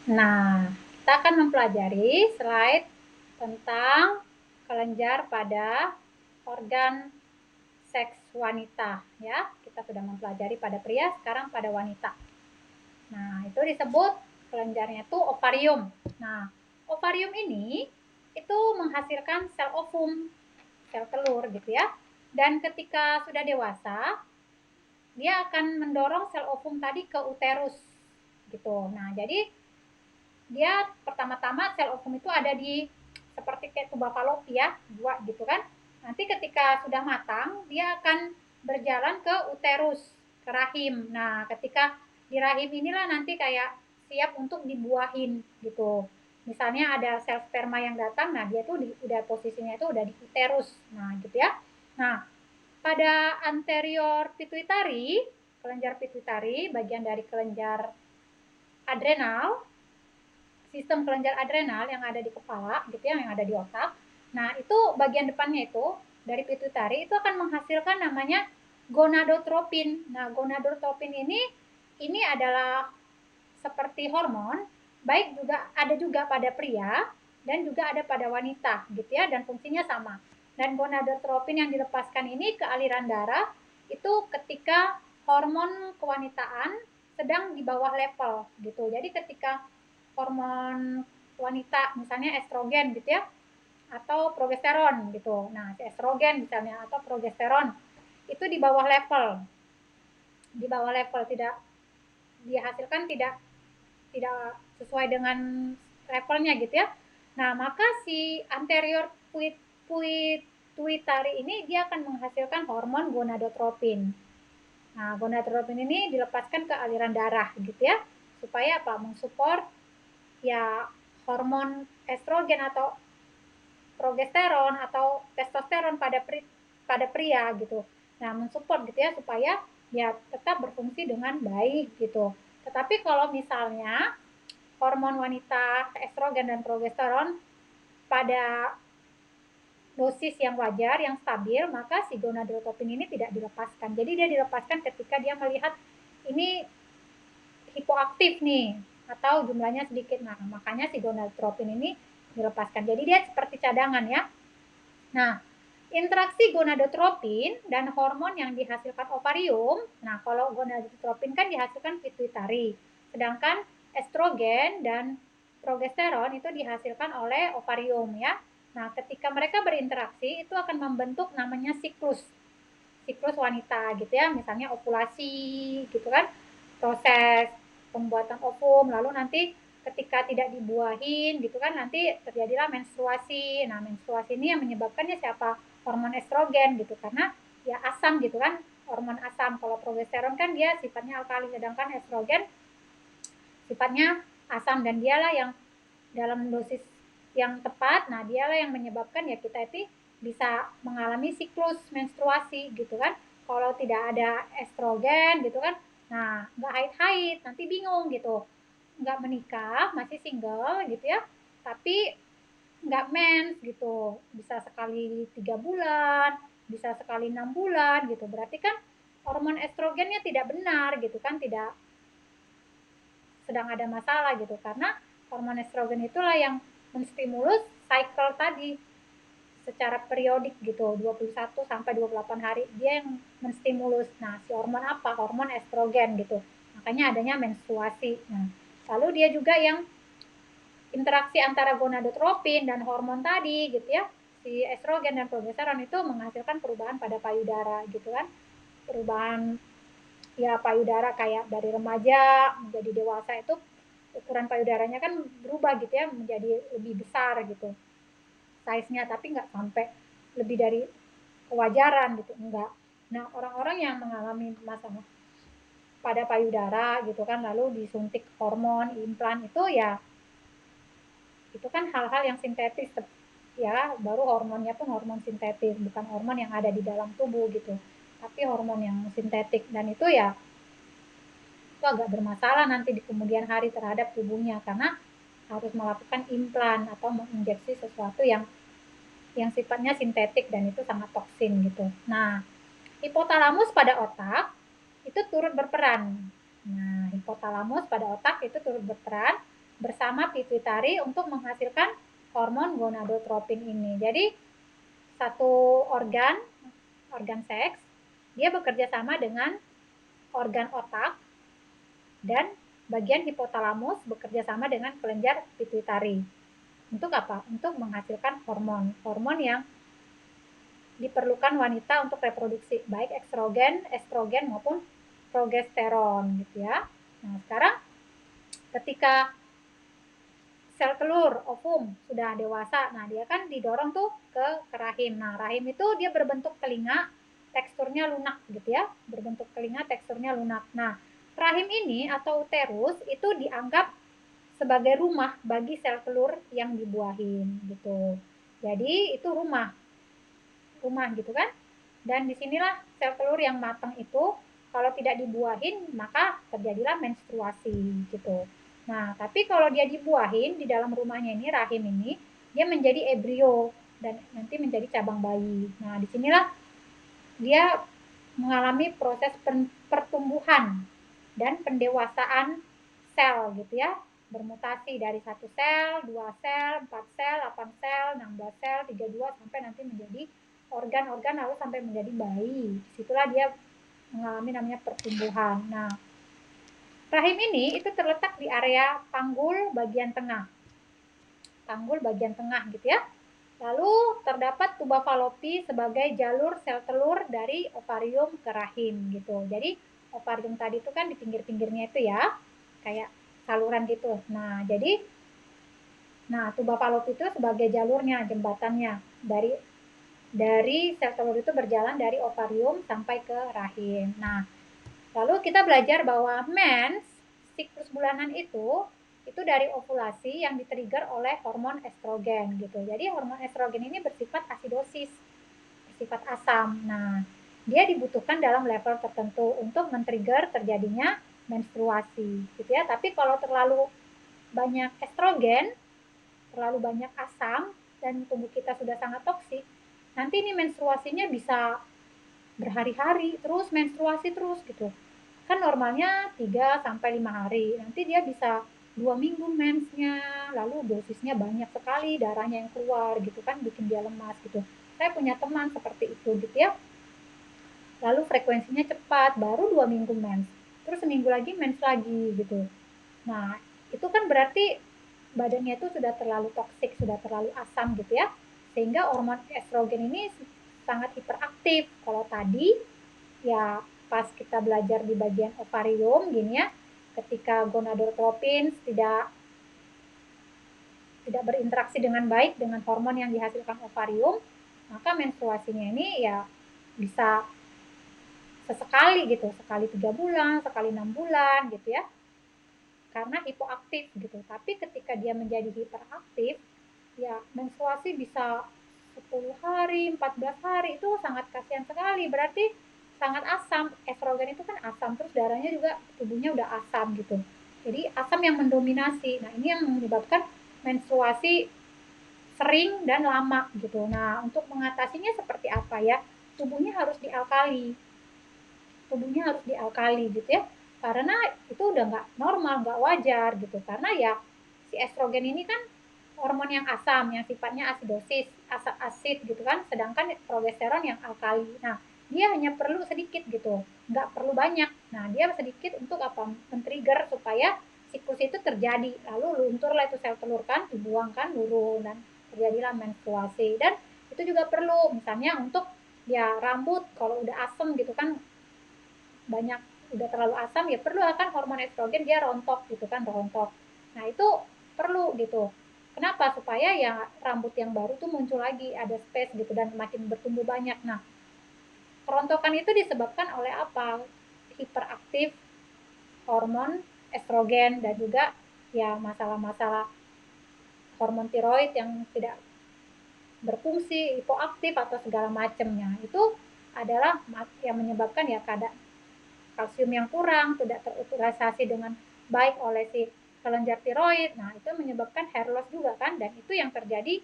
Nah, kita akan mempelajari slide tentang kelenjar pada organ seks wanita ya. Kita sudah mempelajari pada pria, sekarang pada wanita. Nah, itu disebut kelenjarnya itu ovarium. Nah, ovarium ini itu menghasilkan sel ovum, sel telur gitu ya. Dan ketika sudah dewasa, dia akan mendorong sel ovum tadi ke uterus gitu. Nah, jadi dia pertama-tama sel ovum itu ada di seperti kayak tuba falopi ya, dua gitu kan. Nanti ketika sudah matang, dia akan berjalan ke uterus, ke rahim. Nah, ketika di rahim inilah nanti kayak siap untuk dibuahin gitu. Misalnya ada sel sperma yang datang, nah dia tuh udah posisinya itu udah di uterus. Nah, gitu ya. Nah, pada anterior pituitary, kelenjar pituitary, bagian dari kelenjar adrenal, sistem kelenjar adrenal yang ada di kepala gitu ya, yang ada di otak. Nah, itu bagian depannya itu dari pituitari itu akan menghasilkan namanya gonadotropin. Nah, gonadotropin ini adalah seperti hormon, baik juga ada juga pada pria dan juga ada pada wanita gitu ya, dan fungsinya sama. Dan gonadotropin yang dilepaskan ini ke aliran darah itu ketika hormon kewanitaan sedang di bawah level gitu. Jadi ketika hormon wanita misalnya estrogen gitu ya, atau progesteron gitu. Nah, si estrogen misalnya atau progesteron itu di bawah level tidak dihasilkan, tidak sesuai dengan levelnya gitu ya. Nah, maka si anterior pituitary ini dia akan menghasilkan hormon gonadotropin. Nah, gonadotropin ini dilepaskan ke aliran darah gitu ya, supaya apa? Mensupport ya hormon estrogen atau progesteron atau testosteron pada pria gitu. Nah, mensupport gitu ya supaya ya tetap berfungsi dengan baik gitu. Tetapi kalau misalnya hormon wanita estrogen dan progesteron pada dosis yang wajar, yang stabil, maka si gonadotropin ini tidak dilepaskan. Jadi dia dilepaskan ketika dia melihat ini hipoaktif nih atau jumlahnya sedikit. Nah, makanya si gonadotropin ini dilepaskan. Jadi dia seperti cadangan ya. Nah, interaksi gonadotropin dan hormon yang dihasilkan ovarium. Nah, kalau gonadotropin kan dihasilkan pituitari, sedangkan estrogen dan progesteron itu dihasilkan oleh ovarium ya. Nah, ketika mereka berinteraksi itu akan membentuk namanya siklus wanita gitu ya, misalnya ovulasi gitu kan, proses pembuatan ovum, lalu nanti ketika tidak dibuahin gitu kan, nanti terjadilah menstruasi. Nah, menstruasi ini yang menyebabkannya siapa? Hormon estrogen gitu, karena ya asam gitu kan, hormon asam. Kalau progesteron kan dia sifatnya alkali, sedangkan estrogen sifatnya asam, dan dialah yang dalam dosis yang tepat, nah dialah yang menyebabkan ya kita itu bisa mengalami siklus menstruasi gitu kan. Kalau tidak ada estrogen gitu kan, nah nggak haid-haid, nanti bingung gitu, nggak menikah, masih single gitu ya, tapi nggak mens gitu, bisa sekali 3 bulan, bisa sekali 6 bulan gitu, berarti kan hormon estrogennya tidak benar gitu kan, tidak sedang ada masalah gitu, karena hormon estrogen itulah yang menstimulus cycle tadi secara periodik gitu, 21 sampai 28 hari dia yang menstimulus. Nah, si hormon apa? Hormon estrogen gitu. Makanya adanya menstruasi. Nah, lalu dia juga yang interaksi antara gonadotropin dan hormon tadi gitu ya. Si estrogen dan progesteron itu menghasilkan perubahan pada payudara gitu kan. Perubahan ya payudara kayak dari remaja menjadi dewasa itu ukuran payudaranya kan berubah gitu ya, menjadi lebih besar gitu size-nya, tapi nggak sampai lebih dari kewajaran gitu, enggak. Nah, orang-orang yang mengalami masalah pada payudara gitu kan, lalu disuntik hormon implan itu ya, itu kan hal-hal yang sintetis ya, baru hormonnya pun hormon sintetis, bukan hormon yang ada di dalam tubuh gitu, tapi hormon yang sintetik, dan itu ya itu agak bermasalah nanti di kemudian hari terhadap tubuhnya, karena harus melakukan implan atau menginjeksi sesuatu yang sifatnya sintetik dan itu sangat toksin gitu. Nah, hipotalamus pada otak itu turut berperan. Nah, hipotalamus pada otak itu turut berperan bersama pituitari untuk menghasilkan hormon gonadotropin ini. Jadi satu organ seks, dia bekerja sama dengan organ otak dan bagian hipotalamus bekerja sama dengan kelenjar pituitari. Untuk apa? Untuk menghasilkan hormon yang diperlukan wanita untuk reproduksi, baik estrogen maupun progesteron gitu ya. Nah, sekarang ketika sel telur, ovum sudah dewasa, nah dia kan didorong tuh ke rahim. Nah, rahim itu dia berbentuk telinga, teksturnya lunak gitu ya, berbentuk telinga, teksturnya lunak. Nah, rahim ini atau uterus itu dianggap sebagai rumah bagi sel telur yang dibuahin gitu. Jadi itu rumah gitu kan. Dan disinilah sel telur yang matang itu kalau tidak dibuahin maka terjadilah menstruasi gitu. Nah, tapi kalau dia dibuahin di dalam rumahnya ini, rahim ini, dia menjadi embrio dan nanti menjadi cabang bayi. Nah, disinilah dia mengalami proses pertumbuhan dan pendewasaan sel gitu ya, bermutasi dari 1 sel, 2 sel, 4 sel, 8 sel, 16 sel, 32 sampai nanti menjadi organ-organ lalu sampai menjadi bayi. Disitulah dia mengalami namanya pertumbuhan. Nah, rahim ini itu terletak di area panggul bagian tengah. Panggul bagian tengah gitu ya. Lalu terdapat tuba falopi sebagai jalur sel telur dari ovarium ke rahim gitu. Jadi ovarium tadi itu kan di pinggir-pinggirnya itu ya, kayak saluran gitu. Nah, jadi tuba falopi itu sebagai jalurnya, jembatannya dari sel telur itu berjalan dari ovarium sampai ke rahim. Nah, lalu kita belajar bahwa mens, siklus bulanan itu dari ovulasi yang ditrigger oleh hormon estrogen gitu. Jadi hormon estrogen ini bersifat asidosis, bersifat asam. Nah, dia dibutuhkan dalam level tertentu untuk men-trigger terjadinya menstruasi gitu ya. Tapi kalau terlalu banyak estrogen, terlalu banyak asam dan tubuh kita sudah sangat toksik, nanti ini menstruasinya bisa berhari-hari terus menstruasi terus gitu. Kan normalnya 3 sampai 5 hari. Nanti dia bisa 2 minggu mensnya, lalu dosisnya banyak sekali, darahnya yang keluar gitu kan, bikin dia lemas gitu. Saya punya teman seperti itu gitu ya. Lalu frekuensinya cepat, baru 2 minggu mens. Terus seminggu lagi mens lagi gitu. Nah, itu kan berarti badannya itu sudah terlalu toksik, sudah terlalu asam gitu ya. Sehingga hormon estrogen ini sangat hiperaktif. Kalau tadi ya pas kita belajar di bagian ovarium gini ya, ketika gonadotropin tidak berinteraksi dengan baik dengan hormon yang dihasilkan ovarium, maka menstruasinya ini ya bisa sesekali gitu, sekali 3 bulan, sekali 6 bulan gitu ya, karena hipoaktif gitu. Tapi ketika dia menjadi hiperaktif, ya menstruasi bisa 10 hari, 14 hari, itu sangat kasihan sekali. Berarti sangat asam. Estrogen itu kan asam, terus darahnya juga tubuhnya udah asam gitu. Jadi asam yang mendominasi. Nah, ini yang menyebabkan menstruasi sering dan lama gitu. Nah, untuk mengatasinya seperti apa ya? Tubuhnya harus dialkali. Tubuhnya harus dialkali gitu ya. Karena itu udah nggak normal, nggak wajar gitu. Karena ya si estrogen ini kan hormon yang asam, yang sifatnya asidosis, asid gitu kan, sedangkan progesteron yang alkali. Nah, dia hanya perlu sedikit gitu, nggak perlu banyak. Nah, dia sedikit untuk apa? Men-trigger supaya siklus itu terjadi. Lalu lunturlah itu sel telur kan, dibuangkan luruh dan terjadilah menstruasi. Dan itu juga perlu misalnya untuk ya rambut kalau udah asem gitu kan, banyak udah terlalu asam ya perlu akan hormon estrogen dia rontok gitu kan, rontok. Nah, itu perlu gitu. Kenapa? Supaya ya rambut yang baru tuh muncul lagi, ada space gitu dan makin bertumbuh banyak. Nah, kerontokan itu disebabkan oleh apa? Hiperaktif hormon estrogen dan juga ya masalah-masalah hormon tiroid yang tidak berfungsi, hipoaktif atau segala macamnya. Itu adalah yang menyebabkan ya kadang kalsium yang kurang, tidak terutilisasi dengan baik oleh si kelenjar tiroid. Nah, itu menyebabkan hair loss juga kan, dan itu yang terjadi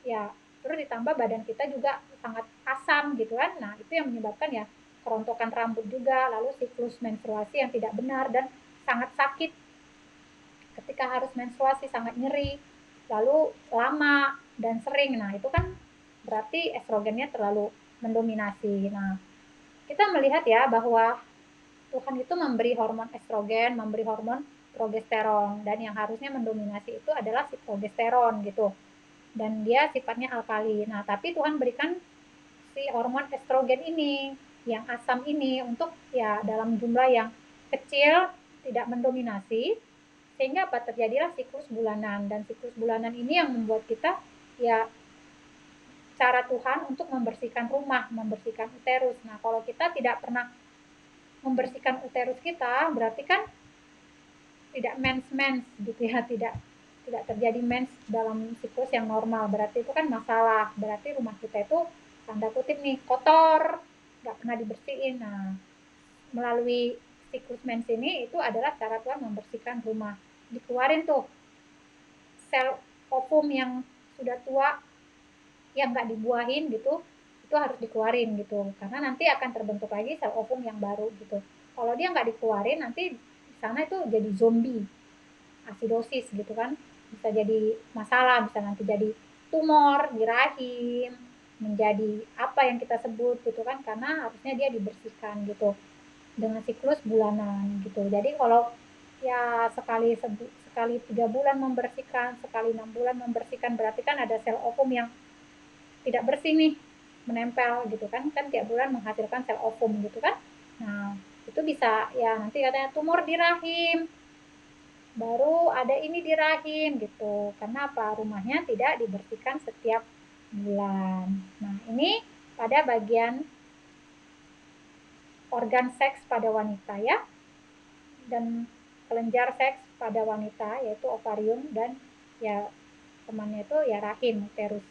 ya, terus ditambah badan kita juga sangat asam gitu kan. Nah, itu yang menyebabkan ya kerontokan rambut juga, lalu siklus menstruasi yang tidak benar dan sangat sakit ketika harus menstruasi sangat nyeri, lalu lama dan sering. Nah, itu kan berarti estrogennya terlalu mendominasi. Nah, kita melihat ya bahwa Tuhan itu memberi hormon estrogen, memberi hormon progesteron, dan yang harusnya mendominasi itu adalah si progesteron gitu. Dan dia sifatnya alkali. Nah, tapi Tuhan berikan si hormon estrogen ini, yang asam ini untuk ya dalam jumlah yang kecil, tidak mendominasi, sehingga apa terjadilah siklus bulanan. Dan siklus bulanan ini yang membuat kita ya cara Tuhan untuk membersihkan rumah, membersihkan uterus. Nah, kalau kita tidak pernah membersihkan uterus kita, berarti kan tidak mens gitu ya, tidak terjadi mens dalam siklus yang normal. Berarti itu kan masalah. Berarti rumah kita itu tanda kutip nih kotor, nggak pernah dibersihin. Nah, melalui siklus mens ini itu adalah cara Tuhan membersihkan rumah. Dikeluarin tuh sel ovum yang sudah tua, yang nggak dibuahin gitu, itu harus dikeluarin gitu, karena nanti akan terbentuk lagi sel ovum yang baru gitu. Kalau dia nggak dikeluarin, nanti di sana itu jadi zombie, asidosis gitu kan, bisa jadi masalah, bisa nanti jadi tumor di rahim, menjadi apa yang kita sebut gitu kan, karena harusnya dia dibersihkan gitu dengan siklus bulanan gitu. Jadi kalau ya sekali 3 bulan membersihkan, sekali 6 bulan membersihkan, berarti kan ada sel ovum yang tidak bersih nih, menempel gitu kan, kan tiap bulan menghasilkan sel ovum gitu kan. Nah, itu bisa ya nanti katanya tumor di rahim, baru ada ini di rahim gitu. Karena apa? Rumahnya tidak dibersihkan setiap bulan. Nah, ini pada bagian organ seks pada wanita ya, dan kelenjar seks pada wanita yaitu ovarium, dan ya temannya itu ya rahim, uterus.